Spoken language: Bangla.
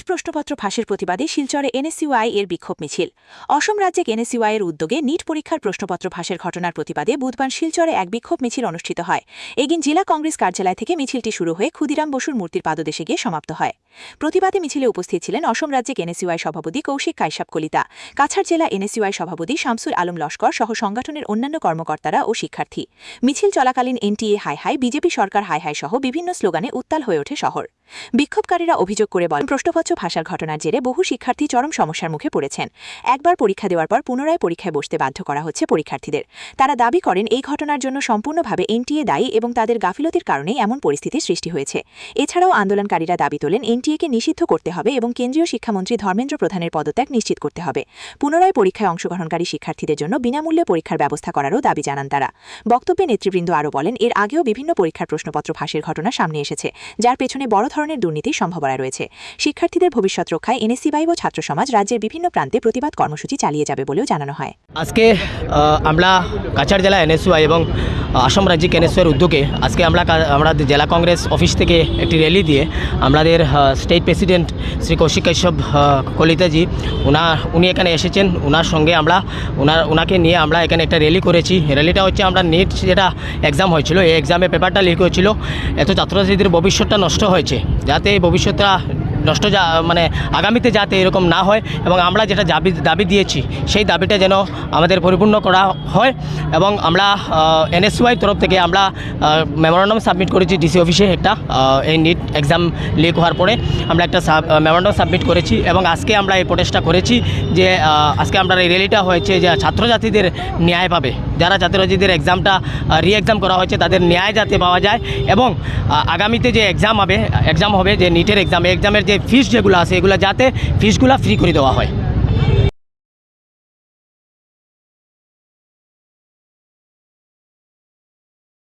প্রশ্নপত্র ফাঁসের প্রতিবাদে শিলচরে এনএসইউআই এর বিক্ষোভ মিছিল। অসম রাজ্যে এনএসইউআই এর উদ্যোগে নিট পরীক্ষার প্রশ্নপত্র ফাঁসের ঘটনার প্রতিবাদে বুধবার শিলচরে এক বিক্ষোভ মিছিল অনুষ্ঠিত হয়। এদিন জেলা কংগ্রেস কার্যালয় থেকে মিছিলটি শুরু হয়ে ক্ষুদিরাম বসুর মূর্তির পাদদেশে গিয়ে সমাপ্ত হয়। প্রতিবাদে মিছিলে উপস্থিত ছিলেন অসম রাজ্যে এনএসইউআই সভাপতি কৌশিক কাইসাব কলিতা, কাছাড় জেলা এনএসইউআই সভাপতি শামসুল আলম লস্কর সহ সংগঠনের অন্যান্য কর্মকর্তারা ও শিক্ষার্থী। মিছিল চলাকালীন এনটিএ হাই হাই, বিজেপি সরকার হাই হাই সহ বিভিন্ন স্লোগানে উত্তাল হয়ে ওঠে শহর। বিক্ষোভকারীরা অভিযোগ করে বলেন, প্রশ্নপত্র ফাঁসার ঘটনার জেরে বহু শিক্ষার্থী চরম সমস্যার মুখে পড়েছেন। একবার পরীক্ষা দেওয়ার পর পুনরায় পরীক্ষায় বসতে বাধ্য করা হচ্ছে পরীক্ষার্থীদের। তারা দাবি করেন এই ঘটনার জন্য সম্পূর্ণভাবে এনটিএ দায়ী এবং তাদের গাফিলতির কারণেই এমন পরিস্থিতির সৃষ্টি হয়েছে। এছাড়াও আন্দোলনকারীরা দাবি তোলেন এনটিএকে নিষিদ্ধ করতে হবে এবং কেন্দ্রীয় শিক্ষামন্ত্রী ধর্মেন্দ্র প্রধানের পদত্যাগ নিশ্চিত করতে হবে। পুনরায় পরীক্ষায় অংশগ্রহণকারী শিক্ষার্থীদের জন্য বিনামূল্যে পরীক্ষার ব্যবস্থা করারও দাবি জানান তারা। বক্তব্যে নেতৃবৃন্দ আরও বলেন, এর আগেও বিভিন্ন পরীক্ষার প্রশ্নপত্র ফাঁসের ঘটনা সামনে এসেছে, যার পেছনে বড় ধরনের দুর্নীতির সম্ভাবনা রয়েছে। শিক্ষার্থীদের ভবিষ্যৎ রক্ষায় এনএসইউআই ও ছাত্র সমাজ রাজ্যের বিভিন্ন প্রান্তে প্রতিবাদ কর্মসূচি চালিয়ে যাবে বলেও জানানো হয়। আজকে আমরা কাছাড় জেলা এনএসইউআই এবং আসাম রাজ্যিক এনএসইউআইয়ের উদ্যোগে আজকে আমরা জেলা কংগ্রেস অফিস থেকে একটি র্যালি দিয়ে আমাদের স্টেট প্রেসিডেন্ট শ্রী কৌশিক কাশ্যপ কলিতাজি উনি এখানে এসেছেন। ওনার সঙ্গে ওনাকে নিয়ে আমরা এখানে একটা র্যালি করেছি। র্যালিটা হচ্ছে আমরা নিট যেটা এক্সাম হয়েছিল, এই এক্সামের পেপারটা লিক হয়েছিল, এত ছাত্রছাত্রীদের ভবিষ্যৎটা নষ্ট হয়েছে, যাতে এই ভবিষ্যৎটা নষ্ট মানে আগামীতে যাতে এরকম না হয় এবং আমরা যেটা দাবি দিয়েছি সেই দাবিটা যেন আমাদের পরিপূর্ণ করা হয়। এবং আমরা এনএসইউআই তরফ থেকে আমরা মেমোরান্ডাম সাবমিট করেছি ডিসি অফিসে। একটা এই নিট এক্সাম লিক হওয়ার পরে আমরা একটা মেমোরান্ডাম সাবমিট করেছি এবং আজকে আমরা এই প্রোটেস্টটা করেছি যে আজকে আমরা এই র্যালিটা হয়েছে যে ছাত্রছাত্রীদের ন্যায় পাবে, যারা ছাত্রছাত্রীদের এক্সামটা এক্সাম করা হয়েছে তাদের ন্যায় যাতে পাওয়া যায় এবং আগামীতে যে এক্সাম হবে যে নিটের এক্সামের যে ফিস যেগুলো আছে এগুলো যাতে ফিসগুলো ফ্রি করে দেওয়া হয়।